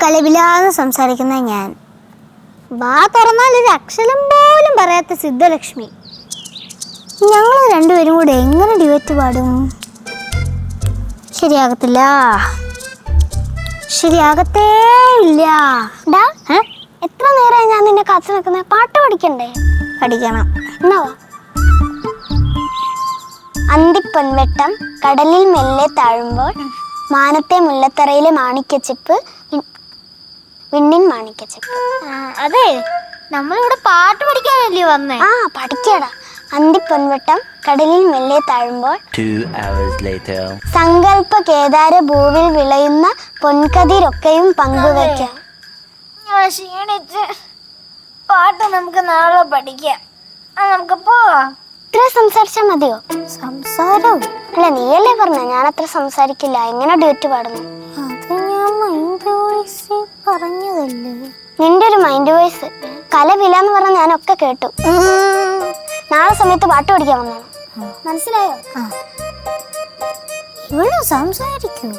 കലപിലാന്ന് സംസാരിക്കുന്ന ഞാൻ, വാ തുറന്നാൽ ഒരു അക്ഷരം പോലും പറയാത്ത സിദ്ധലക്ഷ്മി. ഞങ്ങൾ രണ്ടുപേരും കൂടെ എങ്ങനെ ഡ്യുവറ്റ് പാടും? ശരിയാകത്തില്ല, ശരിയാകത്തേ ഇല്ല. എത്ര നേരമായി ഞാൻ നിന്നെ കാത്തു നിൽക്കുന്നത്? പാട്ട് പഠിക്കണ്ടേ? പഠിക്കണം. എന്നാ അന്തിപ്പൊൻവെട്ടം കടലിൽ മെല്ലെ താഴുമ്പോൾ മാനത്തെ മുല്ലത്തറയിലെ മാണിക്കച്ചിപ്പ് വിണ്ണിൻ മാണിക്കച്ചിപ്പ്. അതെ, നമ്മളിവിടെ പാട്ട് പഠിക്കാനല്ലേ വന്നേ? ആ പഠിക്കടാ. അന്തിപ്പൊൻവെട്ടം കടലിൽ മെല്ലെ താഴുമ്പോൾ 2 hours later. സങ്കല്പ കേദാര ഭൂവിൽ വിളയുന്ന പൊൻകതിരൊക്കെയും പങ്കുവയ്ക്കാം. ഞാൻ ക്ഷീണിച്ച്. പാട്ട് നമുക്ക് നാളെ പഠിക്കാം. നമുക്ക് പോവാം. ഇത്ര സംസാരിച്ചാ മതിയോ? സംസാരം അല്ല, നീയല്ലേ പറഞ്ഞ ഞാൻ അത്ര സംസാരിക്കില്ല. എങ്ങനെ ഡ്യൂറ്റ് പാടുന്നു? അത് ഞാൻ മൈൻഡ് വോയിസ് പറഞ്ഞതല്ലേ. നിന്റെ ഒരു മൈൻഡ് വോയിസ് കലപിലാന്ന് പറഞ്ഞ ഞാനൊക്കെ കേട്ടു. നാളെ സമയത്ത് പാട്ട് പഠിക്കാൻ വന്നോ, മനസ്സിലായോ? ഇവള് സംസാരിക്കൂ.